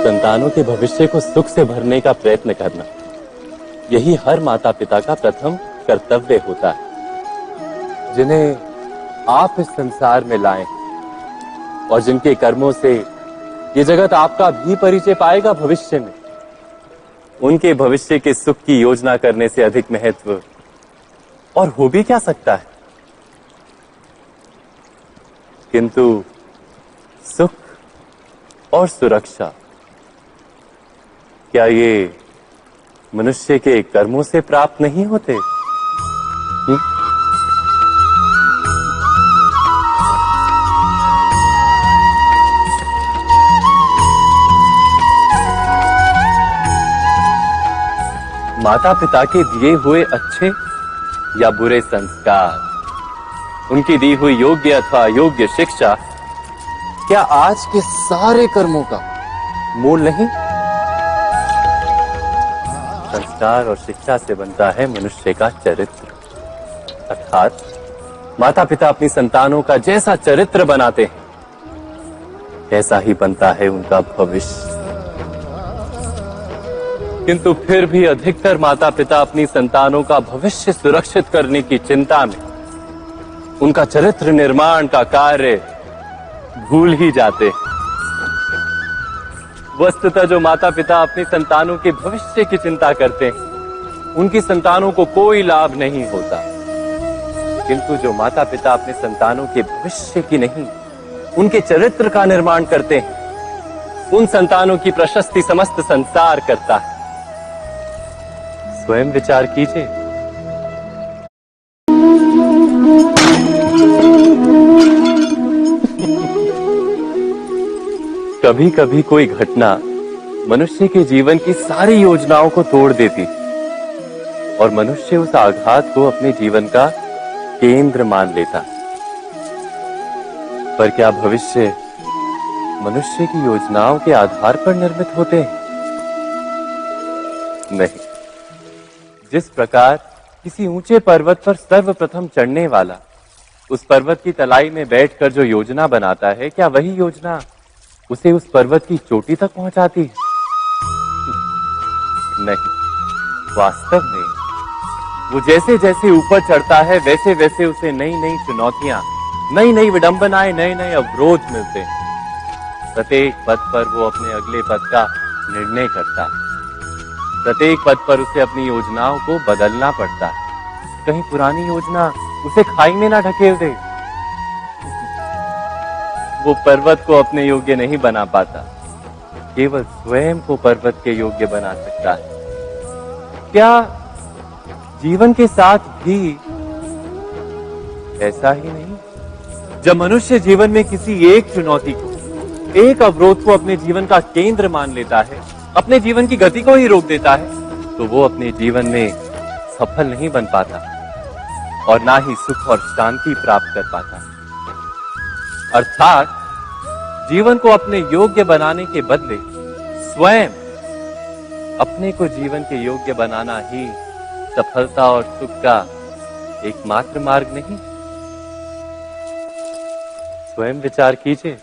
संतानों के भविष्य को सुख से भरने का प्रयत्न करना, यही हर माता पिता का प्रथम कर्तव्य होता है, जिन्हें आप इस संसार में लाए और जिनके कर्मों से ये जगत आपका भी परिचय पाएगा भविष्य में। उनके भविष्य के सुख की योजना करने से अधिक महत्व और हो भी क्या सकता है। किंतु सुख और सुरक्षा, क्या ये मनुष्य के कर्मों से प्राप्त नहीं होते? माता पिता के दिए हुए अच्छे या बुरे संस्कार, उनकी दी हुई योग्य अथवा अयोग्य शिक्षा, क्या आज के सारे कर्मों का मूल नहीं? संस्कार और शिक्षा से बनता है मनुष्य का चरित्र, अर्थात माता पिता अपनी संतानों का जैसा चरित्र बनाते हैं, ऐसा ही बनता है उनका भविष्य। किंतु फिर भी अधिकतर माता पिता अपनी संतानों का भविष्य सुरक्षित करने की चिंता में उनका चरित्र निर्माण का कार्य भूल ही जाते। वस्तुतः जो माता पिता अपनी संतानों के भविष्य की चिंता करते हैं, उनकी संतानों को कोई लाभ नहीं होता। किंतु जो माता पिता अपने संतानों के भविष्य की नहीं, उनके चरित्र का निर्माण करते हैं, उन संतानों की प्रशस्ति समस्त संसार करता है। स्वयं विचार कीजिए। कभी कभी कोई घटना मनुष्य के जीवन की सारी योजनाओं को तोड़ देती और मनुष्य उस आघात को अपने जीवन का केंद्र मान लेता। पर क्या भविष्य मनुष्य की योजनाओं के आधार पर निर्मित होते हैं? नहीं। जिस प्रकार किसी ऊंचे पर्वत पर सर्वप्रथम चढ़ने वाला उस पर्वत की तलाई में बैठकर जो योजना बनाता है, क्या वही योजना उसे उस पर्वत की चोटी तक पहुंचाती है? नहीं। वास्तव में वो जैसे जैसे ऊपर चढ़ता है, वैसे वैसे उसे नई नई चुनौतियां, नई नई विडंबनाएं, नए नए अवरोध मिलते हैं। प्रत्येक पद पर वो अपने अगले पद का निर्णय करता है। प्रत्येक पद पर उसे अपनी योजनाओं को बदलना पड़ता है। कहीं पुरानी योजना उसे खाई में ना ढकेल दे। वो पर्वत को अपने योग्य नहीं बना पाता, केवल स्वयं को पर्वत के योग्य बना सकता है। क्या जीवन के साथ भी ऐसा ही नहीं? जब मनुष्य जीवन में किसी एक चुनौती को, एक अवरोध को अपने जीवन का केंद्र मान लेता है, अपने जीवन की गति को ही रोक देता है, तो वो अपने जीवन में सफल नहीं बन पाता और ना ही सुख और शांति प्राप्त कर पाता। अर्थात जीवन को अपने योग्य बनाने के बदले स्वयं अपने को जीवन के योग्य बनाना ही सफलता और सुख का एकमात्र मार्ग नहीं? स्वयं विचार कीजिए।